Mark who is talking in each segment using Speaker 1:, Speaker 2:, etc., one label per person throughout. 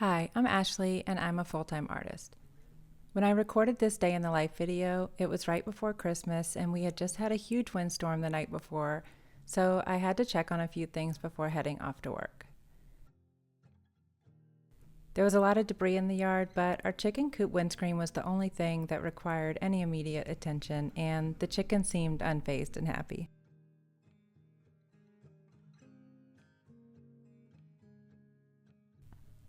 Speaker 1: Hi, I'm Ashley and I'm a full-time artist. When I recorded this day in the life video, it was right before Christmas and we had just had a huge windstorm the night before, so I had to check on a few things before heading off to work. There was a lot of debris in the yard, but our chicken coop windscreen was the only thing that required any immediate attention, and the chicken seemed unfazed and happy.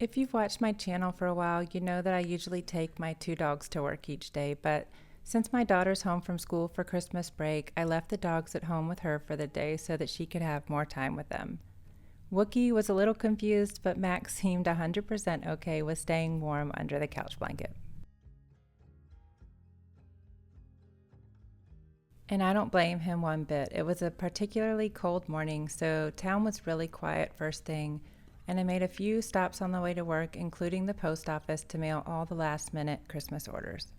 Speaker 1: If you've watched my channel for a while, you know that I usually take my two dogs to work each day, but since my daughter's home from school for Christmas break, I left the dogs at home with her for the day so that she could have more time with them. Wookie was a little confused, but Max seemed 100% okay with staying warm under the couch blanket. And I don't blame him one bit. It was a particularly cold morning, so town was really quiet first thing, and I made a few stops on the way to work, including the post office to mail all the last-minute Christmas orders.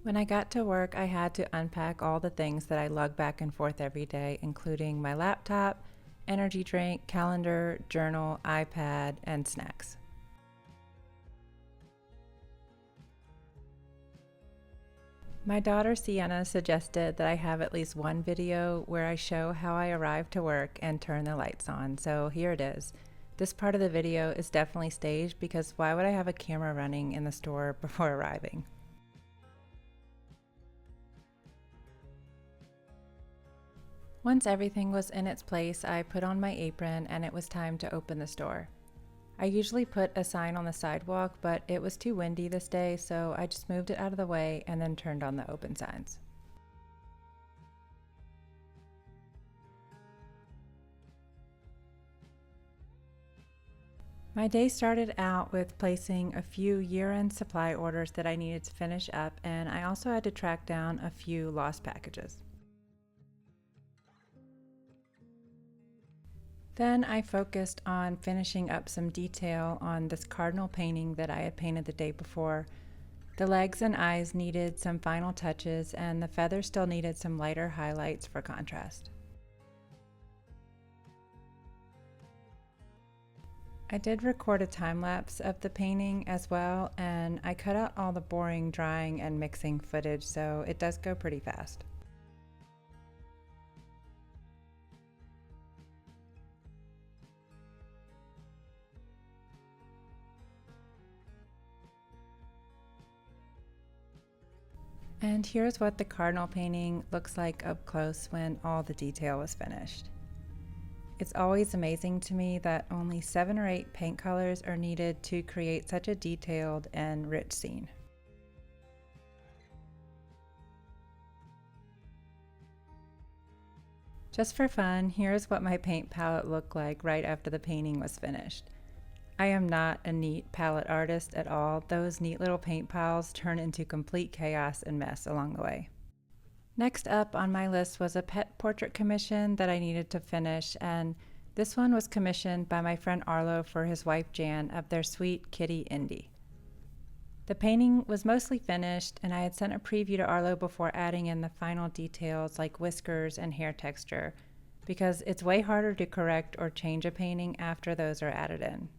Speaker 1: When I got to work, I had to unpack all the things that I lug back and forth every day, including my laptop, energy drink, calendar, journal, iPad, and snacks. My daughter Sienna suggested that I have at least one video where I show how I arrive to work and turn the lights on, so here it is. This part of the video is definitely staged because why would I have a camera running in the store before arriving? Once everything was in its place, I put on my apron and it was time to open the store. I usually put a sign on the sidewalk, but it was too windy this day, so I just moved it out of the way and then turned on the open signs. My day started out with placing a few year-end supply orders that I needed to finish up, and I also had to track down a few lost packages. Then I focused on finishing up some detail on this cardinal painting that I had painted the day before. The legs and eyes needed some final touches, and the feathers still needed some lighter highlights for contrast. I did record a time lapse of the painting as well, and I cut out all the boring drying and mixing footage, so it does go pretty fast. And here's what the cardinal painting looks like up close when all the detail was finished. It's always amazing to me that only 7 or 8 paint colors are needed to create such a detailed and rich scene. Just for fun, here's what my paint palette looked like right after the painting was finished. I am not a neat palette artist at all. Those neat little paint piles turn into complete chaos and mess along the way. Next up on my list was a pet portrait commission that I needed to finish, and this one was commissioned by my friend Arlo for his wife Jan of their sweet kitty Indy. The painting was mostly finished, and I had sent a preview to Arlo before adding in the final details like whiskers and hair texture, because it's way harder to correct or change a painting after those are added in.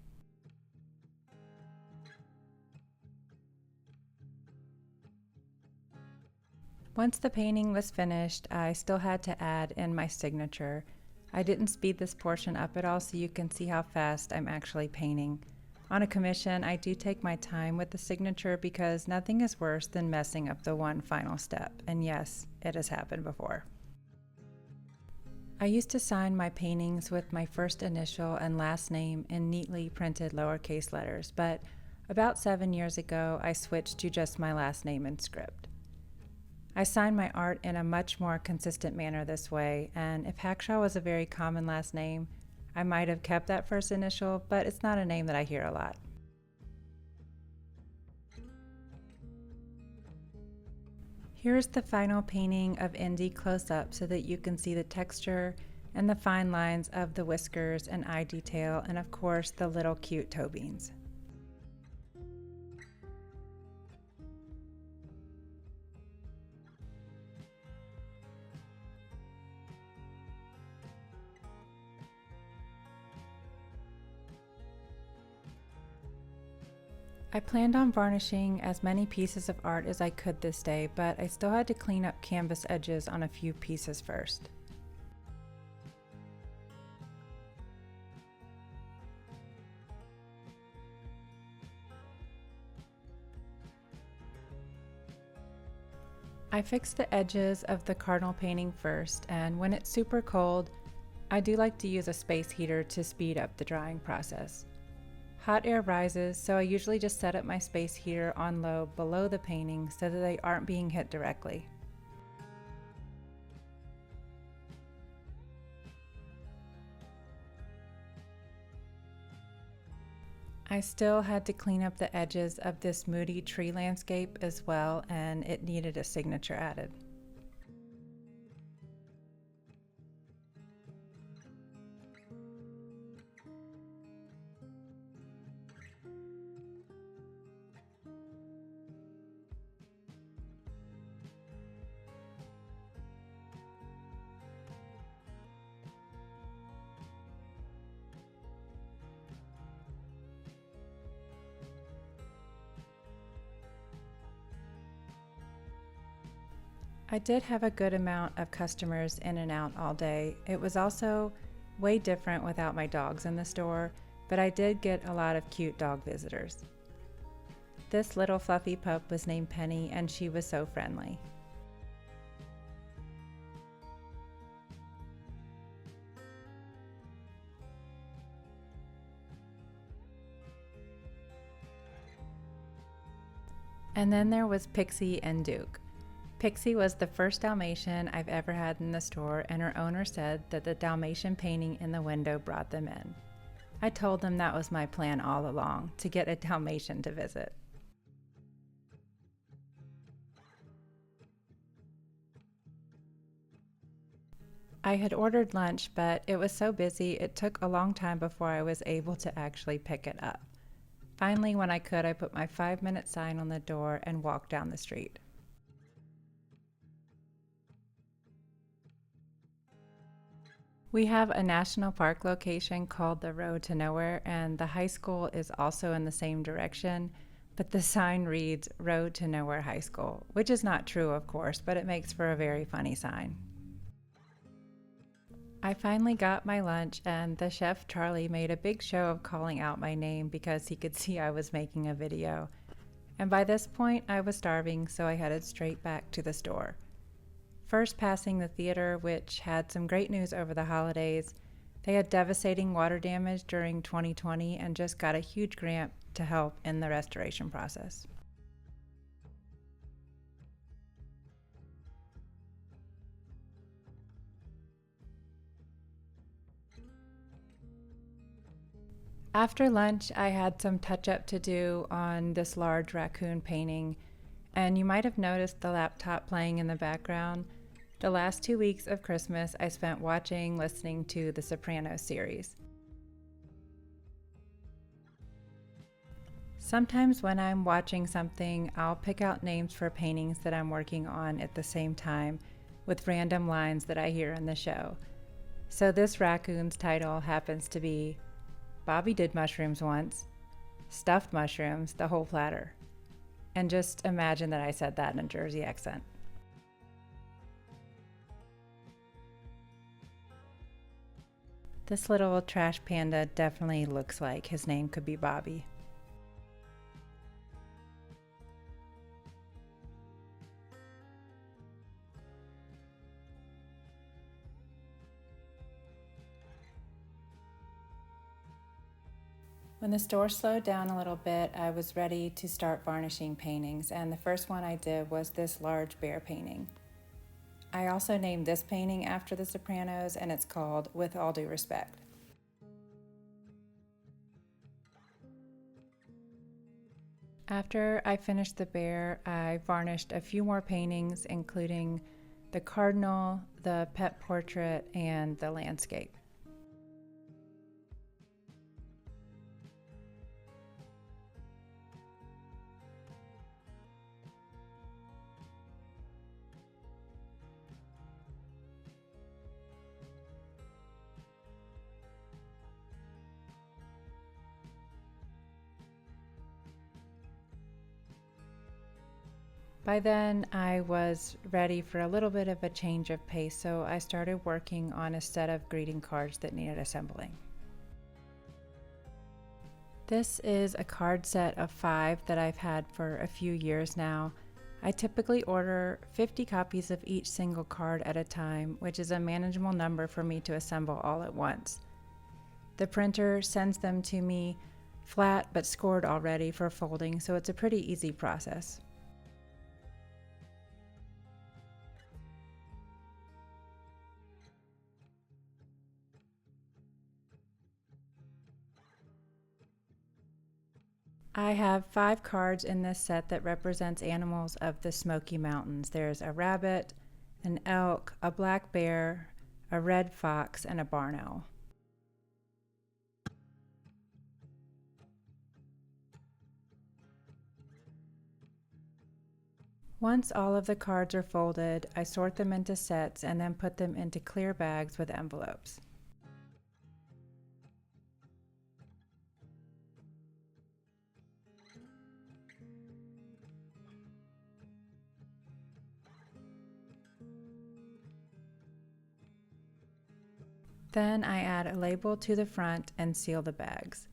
Speaker 1: Once the painting was finished, I still had to add in my signature. I didn't speed this portion up at all so you can see how fast I'm actually painting. On a commission, I do take my time with the signature because nothing is worse than messing up the one final step, and yes, it has happened before. I used to sign my paintings with my first initial and last name in neatly printed lowercase letters, but about 7 years ago, I switched to just my last name in script. I sign my art in a much more consistent manner this way, and if Hackshaw was a very common last name, I might have kept that first initial, but it's not a name that I hear a lot. Here's the final painting of Indy close up so that you can see the texture and the fine lines of the whiskers and eye detail, and of course the little cute toe beans. I planned on varnishing as many pieces of art as I could this day, but I still had to clean up canvas edges on a few pieces first. I fixed the edges of the cardinal painting first, and when it's super cold, I do like to use a space heater to speed up the drying process. Hot air rises, so I usually just set up my space heater on low below the painting so that they aren't being hit directly. I still had to clean up the edges of this moody tree landscape as well, and it needed a signature added. I did have a good amount of customers in and out all day. It was also way different without my dogs in the store, but I did get a lot of cute dog visitors. This little fluffy pup was named Penny, and she was so friendly. And then there was Pixie and Duke. Pixie was the first Dalmatian I've ever had in the store, and her owner said that the Dalmatian painting in the window brought them in. I told them that was my plan all along, to get a Dalmatian to visit. I had ordered lunch, but it was so busy it took a long time before I was able to actually pick it up. Finally, when I could, I put my 5-minute sign on the door and walked down the street. We have a national park location called the Road to Nowhere, and the high school is also in the same direction, but the sign reads Road to Nowhere High School, which is not true, of course, but it makes for a very funny sign. I finally got my lunch, and the chef Charlie made a big show of calling out my name because he could see I was making a video. And by this point, I was starving, so I headed straight back to the store. First passing the theater, which had some great news over the holidays. They had devastating water damage during 2020 and just got a huge grant to help in the restoration process. After lunch, I had some touch-up to do on this large raccoon painting, and you might have noticed the laptop playing in the background. The last 2 weeks of Christmas I spent listening to the Sopranos series. Sometimes when I'm watching something, I'll pick out names for paintings that I'm working on at the same time with random lines that I hear in the show. So this raccoon's title happens to be Bobby did mushrooms once, stuffed mushrooms, the whole platter. And just imagine that I said that in a Jersey accent. This little trash panda definitely looks like his name could be Bobby. When the store slowed down a little bit, I was ready to start varnishing paintings, and the first one I did was this large bear painting. I also named this painting after The Sopranos, and it's called With All Due Respect. After I finished the bear, I varnished a few more paintings, including the cardinal, the pet portrait, and the landscape. By then, I was ready for a little bit of a change of pace, so I started working on a set of greeting cards that needed assembling. This is a card set of 5 that I've had for a few years now. I typically order 50 copies of each single card at a time, which is a manageable number for me to assemble all at once. The printer sends them to me flat but scored already for folding, so it's a pretty easy process. I have 5 cards in this set that represents animals of the Smoky Mountains. There's a rabbit, an elk, a black bear, a red fox, and a barn owl. Once all of the cards are folded, I sort them into sets and then put them into clear bags with envelopes. Then I add a label to the front and seal the bags.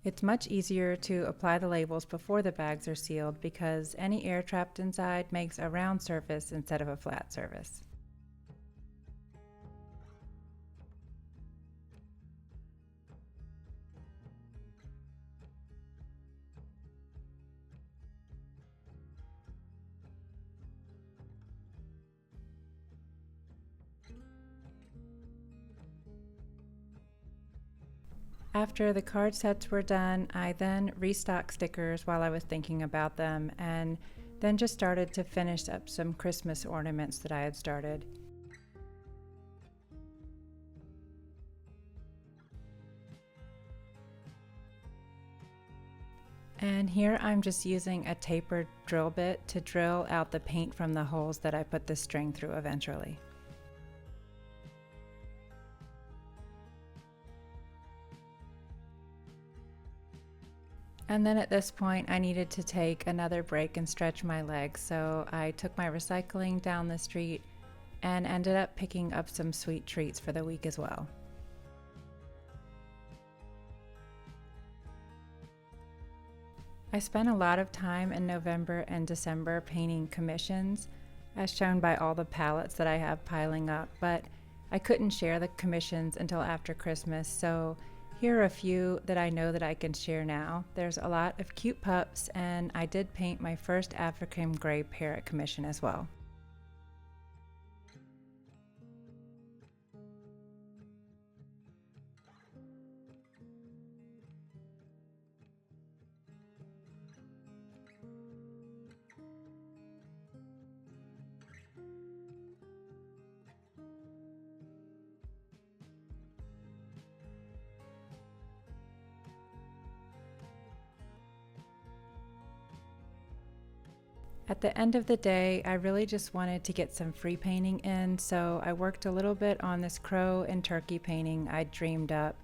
Speaker 1: It's much easier to apply the labels before the bags are sealed because any air trapped inside makes a round surface instead of a flat surface. After the card sets were done, I then restocked stickers while I was thinking about them and then just started to finish up some Christmas ornaments that I had started. And here I'm just using a tapered drill bit to drill out the paint from the holes that I put the string through eventually. And then at this point, I needed to take another break and stretch my legs, so I took my recycling down the street and ended up picking up some sweet treats for the week as well. I spent a lot of time in November and December painting commissions, as shown by all the palettes that I have piling up, but I couldn't share the commissions until after Christmas, so here are a few that I know that I can share now. There's a lot of cute pups, and I did paint my first African gray parrot commission as well. At the end of the day, I really just wanted to get some free painting in, so I worked a little bit on this crow and turkey painting I'd dreamed up.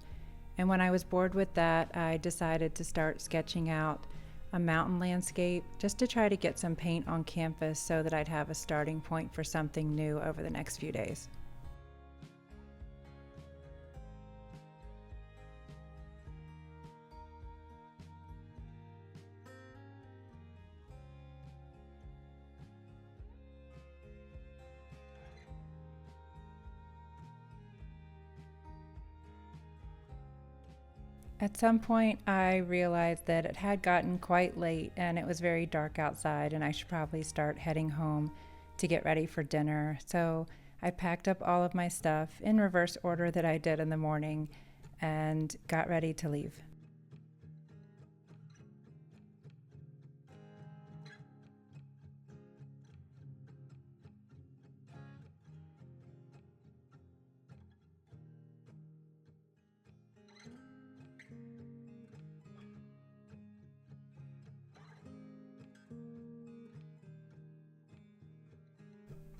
Speaker 1: And when I was bored with that, I decided to start sketching out a mountain landscape just to try to get some paint on canvas so that I'd have a starting point for something new over the next few days. At some point, I realized that it had gotten quite late and it was very dark outside, and I should probably start heading home to get ready for dinner. So I packed up all of my stuff in reverse order that I did in the morning and got ready to leave.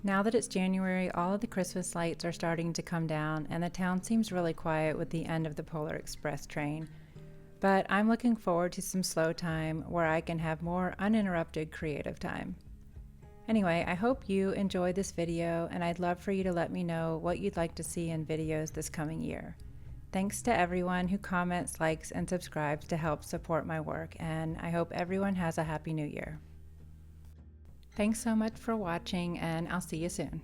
Speaker 1: Now that it's January, all of the Christmas lights are starting to come down, and the town seems really quiet with the end of the Polar Express train. But I'm looking forward to some slow time where I can have more uninterrupted creative time. Anyway, I hope you enjoyed this video, and I'd love for you to let me know what you'd like to see in videos this coming year. Thanks to everyone who comments, likes, and subscribes to help support my work, and I hope everyone has a happy new year. Thanks so much for watching, and I'll see you soon.